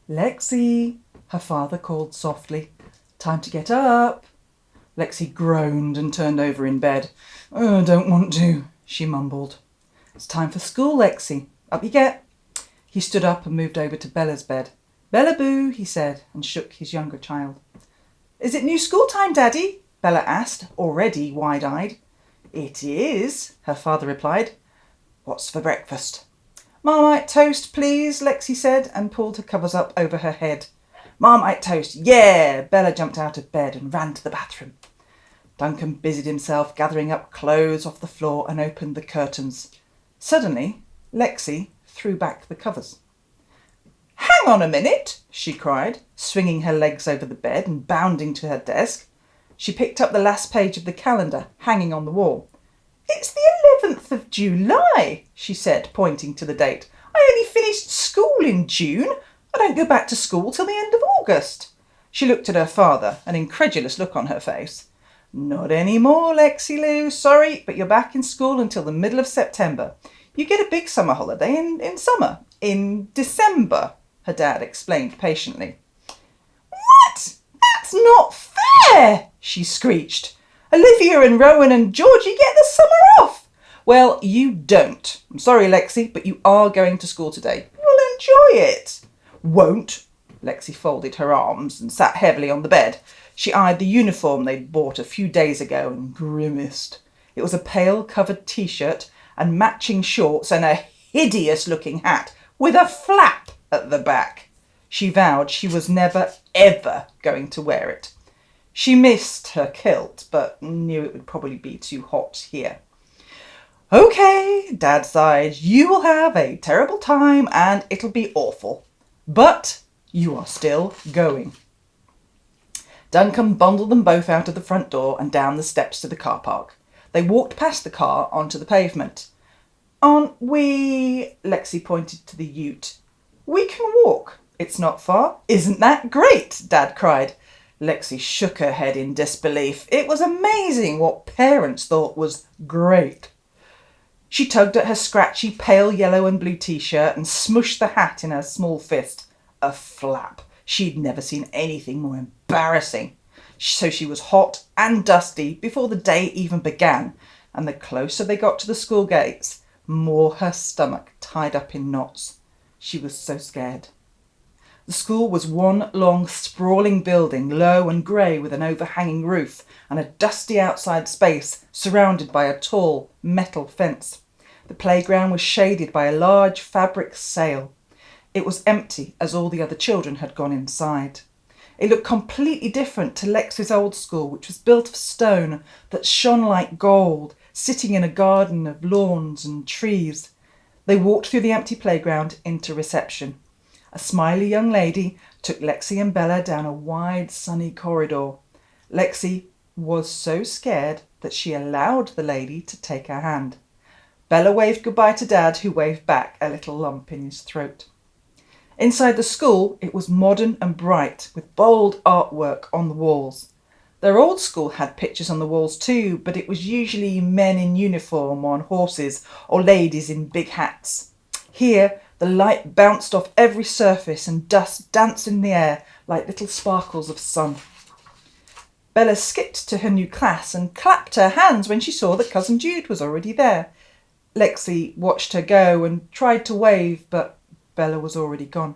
"Lexi," her father called softly. "Time to get up." Lexi groaned and turned over in bed. "Oh, don't want to," she mumbled. "It's time for school, Lexi. Up you get." He stood up and moved over to Bella's bed. "Bella Boo," he said, and shook his younger child. "Is it new school time, Daddy?" Bella asked, already wide-eyed. "It is," her father replied. "What's for breakfast?" "Marmite toast, please," Lexi said, and pulled her covers up over her head. "Marmite toast, yeah!" Bella jumped out of bed and ran to the bathroom. Duncan busied himself gathering up clothes off the floor and opened the curtains. Suddenly, Lexi threw back the covers. "Hang on a minute," she cried, swinging her legs over the bed and bounding to her desk. She picked up the last page of the calendar hanging on the wall. "It's the 11th of July, she said, pointing to the date. "I only finished school in June. I don't go back to school till the end of August." She looked at her father, an incredulous look on her face. "Not any more, Lexi Lou. Sorry, but you're back in school until the middle of September. You get a big summer holiday in summer. In December," her dad explained patiently. "What? That's not fair!" she screeched. "Olivia and Rowan and Georgie get the summer off." "Well, you don't. I'm sorry, Lexi, but you are going to school today. You'll enjoy it." "Won't." Lexi folded her arms and sat heavily on the bed. She eyed the uniform they'd bought a few days ago and grimaced. It was a pale-covered T-shirt and matching shorts and a hideous-looking hat with a flap at the back. She vowed she was never, ever going to wear it. She missed her kilt, but knew it would probably be too hot here. "Okay," Dad sighed, "you will have a terrible time and it'll be awful. But you are still going." Duncan bundled them both out of the front door and down the steps to the car park. They walked past the car onto the pavement. "Aren't we?" Lexi pointed to the ute. "We can walk. It's not far." "Isn't that great?" Dad cried. Lexi shook her head in disbelief. It was amazing what parents thought was great. She tugged at her scratchy pale yellow and blue T-shirt and smushed the hat in her small fist. A flap. She'd never seen anything more embarrassing. So she was hot and dusty before the day even began, and the closer they got to the school gates, more her stomach tied up in knots. She was so scared. The school was one long, sprawling building, low and grey with an overhanging roof and a dusty outside space surrounded by a tall metal fence. The playground was shaded by a large fabric sail. It was empty as all the other children had gone inside. It looked completely different to Lexi's old school, which was built of stone that shone like gold, sitting in a garden of lawns and trees. They walked through the empty playground into reception. A smiley young lady took Lexi and Bella down a wide, sunny corridor. Lexi was so scared that she allowed the lady to take her hand. Bella waved goodbye to Dad, who waved back, a little lump in his throat. Inside the school, it was modern and bright, with bold artwork on the walls. Their old school had pictures on the walls too, but it was usually men in uniform on horses or ladies in big hats. Here, the light bounced off every surface and dust danced in the air like little sparkles of sun. Bella skipped to her new class and clapped her hands when she saw that Cousin Jude was already there. Lexi watched her go and tried to wave, but Bella was already gone.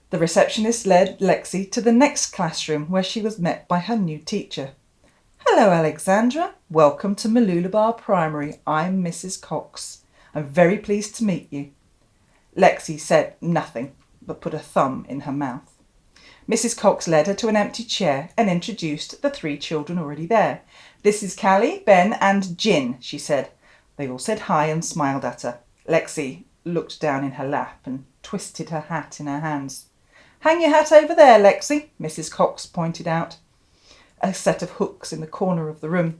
The receptionist led Lexi to the next classroom where she was met by her new teacher. "Hello, Alexandra. Welcome to Mooloolaba Primary. I'm Mrs. Cox. I'm very pleased to meet you." Lexi said nothing, but put a thumb in her mouth. Mrs. Cox led her to an empty chair and introduced the three children already there. "This is Callie, Ben and Jin," she said. They all said hi and smiled at her. Lexi looked down in her lap and twisted her hat in her hands. "Hang your hat over there, Lexi," Mrs. Cox pointed out a set of hooks in the corner of the room.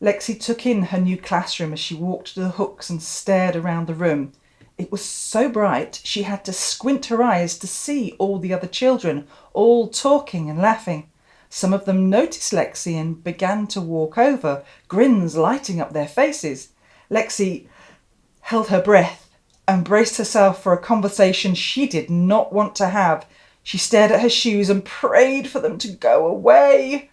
Lexi took in her new classroom as she walked to the hooks and stared around the room. It was so bright she had to squint her eyes to see all the other children, all talking and laughing. Some of them noticed Lexi and began to walk over, grins lighting up their faces. Lexi held her breath and braced herself for a conversation she did not want to have. She stared at her shoes and prayed for them to go away.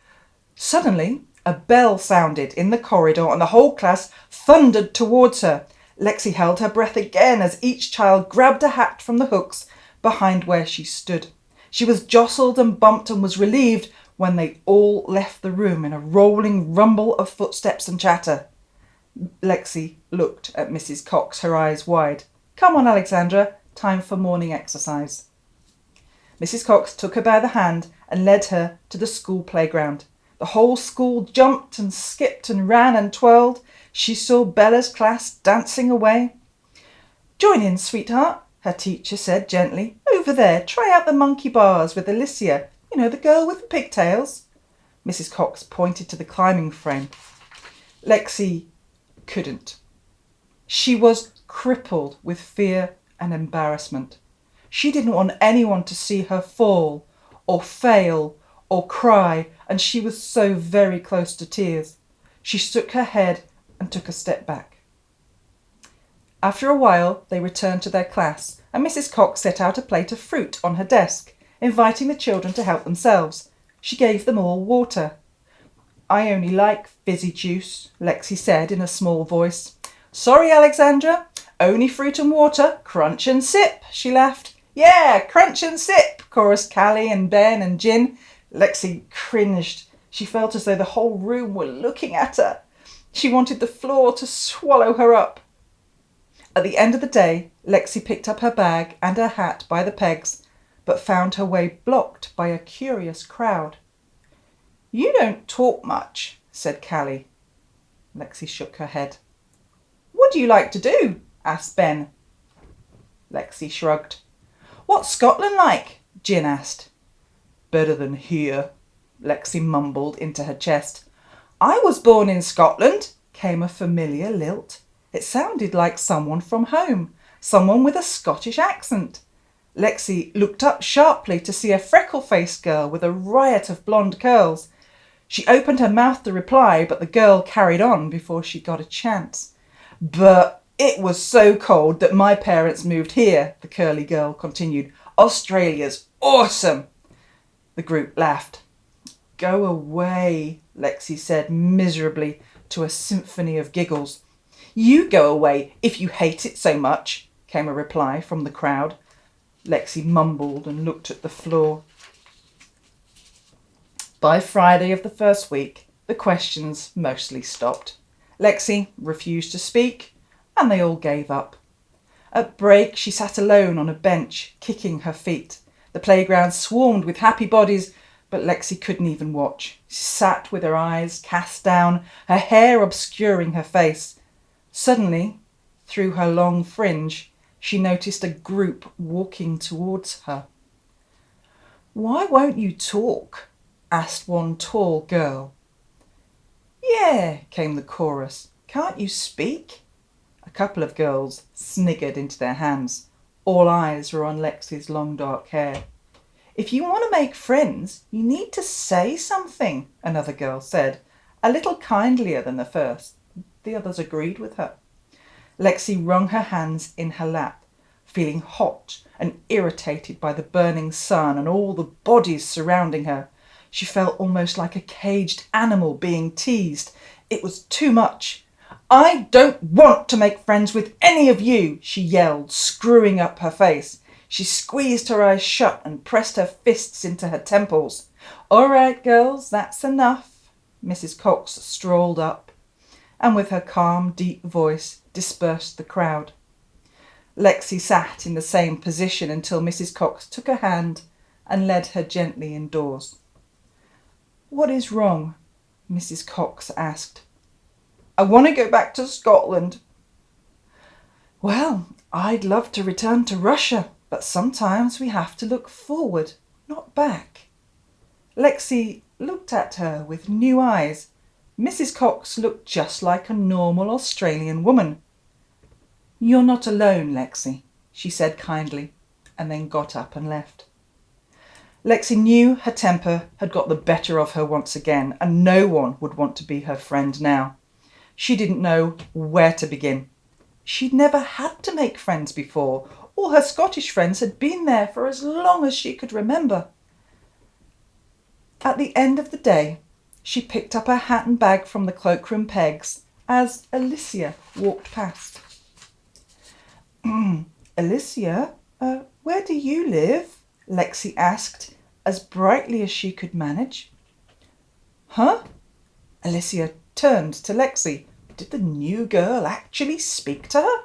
Suddenly, a bell sounded in the corridor and the whole class thundered towards her. Lexi held her breath again as each child grabbed a hat from the hooks behind where she stood. She was jostled and bumped and was relieved when they all left the room in a rolling rumble of footsteps and chatter. Lexi looked at Mrs. Cox, her eyes wide. "Come on, Alexandra, time for morning exercise." Mrs. Cox took her by the hand and led her to the school playground. The whole school jumped and skipped and ran and twirled. She saw Bella's class dancing away. "Join in, sweetheart," her teacher said gently. "Over there, try out the monkey bars with Alicia. You know, the girl with the pigtails." Mrs. Cox pointed to the climbing frame. Lexi couldn't. She was crippled with fear and embarrassment. She didn't want anyone to see her fall or fail or cry, and she was so very close to tears. She shook her head and took a step back. After a while, they returned to their class, and Mrs. Cox set out a plate of fruit on her desk, inviting the children to help themselves. She gave them all water. "I only like fizzy juice," Lexi said in a small voice. "Sorry, Alexandra, only fruit and water, crunch and sip," she laughed. "Yeah, crunch and sip," chorused Callie and Ben and Jin. Lexi cringed. She felt as though the whole room were looking at her. She wanted the floor to swallow her up. At the end of the day, Lexi picked up her bag and her hat by the pegs, but found her way blocked by a curious crowd. "You don't talk much," said Callie. Lexi shook her head. "What do you like to do?" asked Ben. Lexi shrugged. "What's Scotland like?" Jin asked. "Better than here," Lexi mumbled into her chest. "I was born in Scotland," came a familiar lilt. It sounded like someone from home, someone with a Scottish accent. Lexi looked up sharply to see a freckle-faced girl with a riot of blonde curls. She opened her mouth to reply, but the girl carried on before she got a chance. "But it was so cold that my parents moved here," the curly girl continued. "Australia's awesome." The group laughed. "Go away," Lexi said miserably to a symphony of giggles. "You go away if you hate it so much," came a reply from the crowd. Lexi mumbled and looked at the floor. By Friday of the first week, the questions mostly stopped. Lexi refused to speak, and they all gave up. At break, she sat alone on a bench, kicking her feet. The playground swarmed with happy bodies, but Lexi couldn't even watch. She sat with her eyes cast down, her hair obscuring her face. Suddenly, through her long fringe, she noticed a group walking towards her. "Why won't you talk?" asked one tall girl. "Yeah," came the chorus. "Can't you speak?" A couple of girls sniggered into their hands. All eyes were on Lexi's long dark hair. "If you want to make friends, you need to say something," another girl said, a little kindlier than the first. The others agreed with her. Lexi wrung her hands in her lap, feeling hot and irritated by the burning sun and all the bodies surrounding her. She felt almost like a caged animal being teased. It was too much. "I don't want to make friends with any of you," she yelled, screwing up her face. She squeezed her eyes shut and pressed her fists into her temples. "All right, girls, that's enough." Mrs. Cox strolled up, and with her calm, deep voice dispersed the crowd. Lexi sat in the same position until Mrs. Cox took her hand and led her gently indoors. "What is wrong?" Mrs. Cox asked. "I want to go back to Scotland." "Well, I'd love to return to Russia, but sometimes we have to look forward, not back." Lexi looked at her with new eyes. Mrs. Cox looked just like a normal Australian woman. "You're not alone, Lexi," she said kindly, and then got up and left. Lexi knew her temper had got the better of her once again, and no one would want to be her friend now. She didn't know where to begin. She'd never had to make friends before. All her Scottish friends had been there for as long as she could remember. At the end of the day, she picked up her hat and bag from the cloakroom pegs as Alicia walked past. Alicia, where do you live? Lexi asked, as brightly as she could manage. Huh? Alicia turned to Lexi. Did the new girl actually speak to her?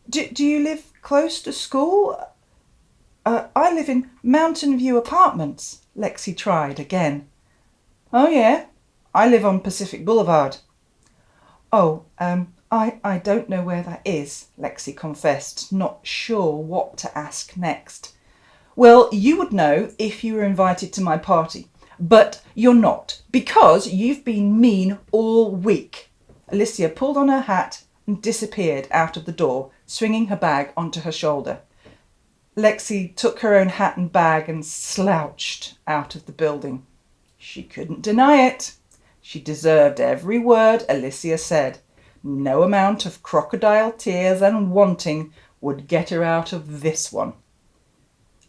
Do you live close to school? I live in Mountain View Apartments, Lexi tried again. Oh yeah, I live on Pacific Boulevard. Oh, I don't know where that is, Lexi confessed, not sure what to ask next. Well, you would know if you were invited to my party, but you're not, because you've been mean all week. Alicia pulled on her hat and disappeared out of the door, swinging her bag onto her shoulder. Lexi took her own hat and bag and slouched out of the building. She couldn't deny it. She deserved every word Alicia said. No amount of crocodile tears and wanting would get her out of this one.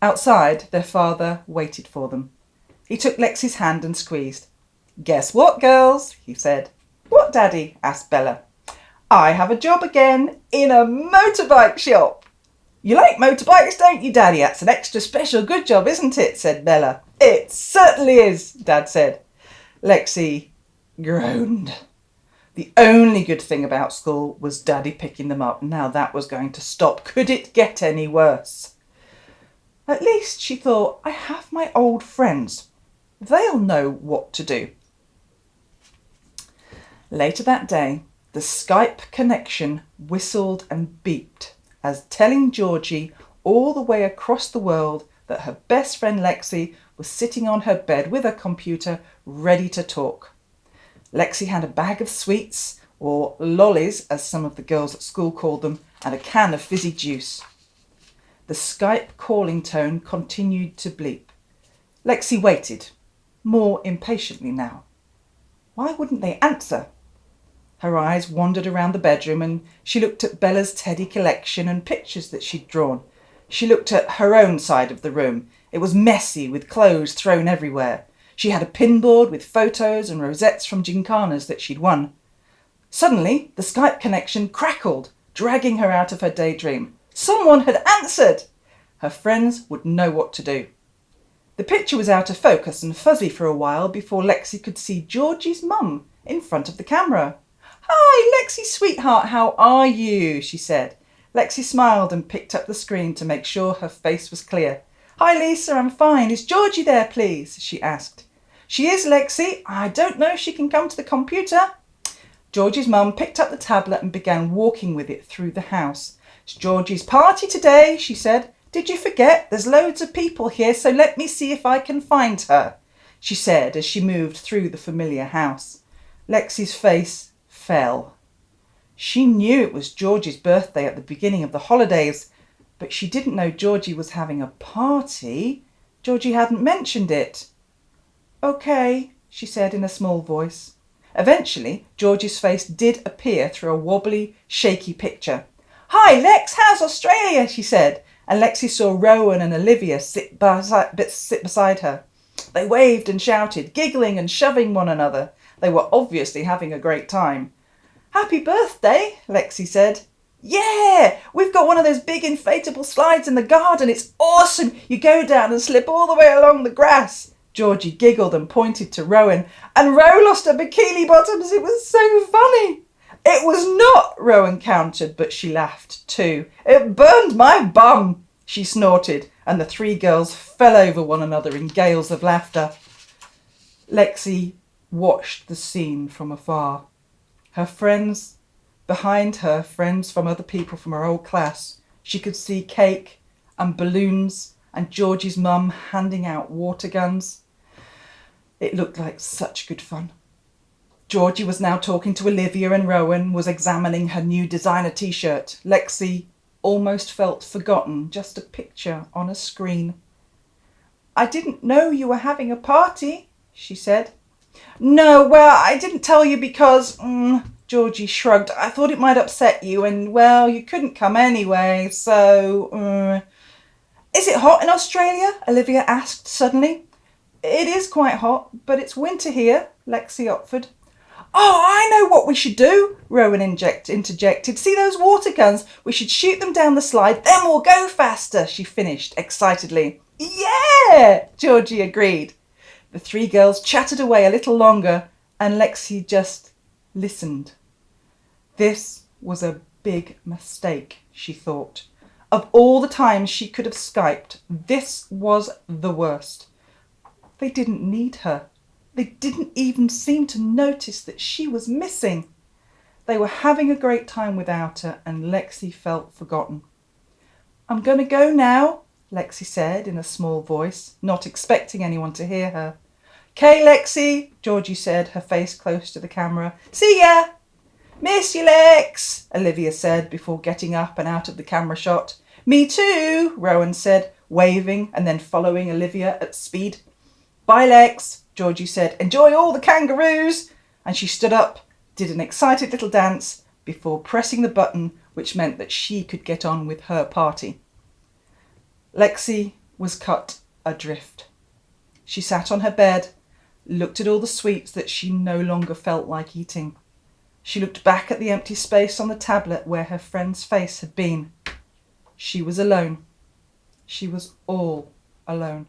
Outside, their father waited for them. He took Lexi's hand and squeezed. Guess what, girls? He said. What, Daddy? Asked Bella. I have a job again in a motorbike shop. You like motorbikes, don't you, Daddy? That's an extra special good job, isn't it? Said Bella. It certainly is, Dad said. Lexi groaned. The only good thing about school was Daddy picking them up. Now that was going to stop. Could it get any worse? At least, she thought, I have my old friends. They'll know what to do. Later that day, the Skype connection whistled and beeped as telling Georgie all the way across the world that her best friend Lexi was sitting on her bed with her computer ready to talk. Lexi had a bag of sweets, or lollies as some of the girls at school called them, and a can of fizzy juice. The Skype calling tone continued to bleep. Lexi waited, more impatiently now. Why wouldn't they answer? Her eyes wandered around the bedroom and she looked at Bella's teddy collection and pictures that she'd drawn. She looked at her own side of the room. It was messy with clothes thrown everywhere. She had a pinboard with photos and rosettes from gincanas that she'd won. Suddenly, the Skype connection crackled, dragging her out of her daydream. Someone had answered! Her friends would know what to do. The picture was out of focus and fuzzy for a while before Lexi could see Georgie's mum in front of the camera. Hi, Lexi, sweetheart, how are you? She said. Lexi smiled and picked up the screen to make sure her face was clear. Hi, Lisa, I'm fine. Is Georgie there, please? She asked. She is, Lexi. I don't know if she can come to the computer. Georgie's mum picked up the tablet and began walking with it through the house. It's Georgie's party today, she said. Did you forget? There's loads of people here, so let me see if I can find her, she said as she moved through the familiar house. Lexi's face fell. She knew it was Georgie's birthday at the beginning of the holidays, but she didn't know Georgie was having a party. Georgie hadn't mentioned it. Okay, she said in a small voice. Eventually, Georgie's face did appear through a wobbly, shaky picture. Hi, Lex, how's Australia? She said, and Lexi saw Rowan and Olivia sit beside her. They waved and shouted, giggling and shoving one another. They were obviously having a great time. Happy birthday, Lexi said. Yeah, we've got one of those big inflatable slides in the garden. It's awesome. You go down and slip all the way along the grass. Georgie giggled and pointed to Rowan. And Ro lost her bikini bottoms. It was so funny. It was not, Rowan countered, but she laughed too. It burned my bum, she snorted, and the three girls fell over one another in gales of laughter. Lexi watched the scene from afar. Her friends behind her, friends from other people from her old class. She could see cake and balloons and Georgie's mum handing out water guns. It looked like such good fun. Georgie was now talking to Olivia and Rowan was examining her new designer t-shirt. Lexi almost felt forgotten, just a picture on a screen. I didn't know you were having a party, she said. No, well, I didn't tell you because... Georgie shrugged. I thought it might upset you and, well, you couldn't come anyway, so... Is it hot in Australia? Olivia asked suddenly. It is quite hot, but it's winter here, Lexi offered. Oh, I know what we should do, Rowan interjected. See those water guns? We should shoot them down the slide, then we'll go faster, she finished excitedly. Yeah, Georgie agreed. The three girls chattered away a little longer and Lexi just listened. This was a big mistake, she thought. Of all the times she could have Skyped, this was the worst. They didn't need her. They didn't even seem to notice that she was missing. They were having a great time without her, and Lexi felt forgotten. I'm going to go now, Lexi said in a small voice, not expecting anyone to hear her. "'Kay, Lexi," Georgie said, her face close to the camera. "See ya!" "Miss you, Lex," Olivia said before getting up and out of the camera shot. "Me too," Rowan said, waving and then following Olivia at speed. "Bye, Lex," Georgie said. "Enjoy all the kangaroos." And she stood up, did an excited little dance before pressing the button which meant that she could get on with her party. Lexi was cut adrift. She sat on her bed, looked at all the sweets that she no longer felt like eating. She looked back at the empty space on the tablet where her friend's face had been. She was alone. She was all alone.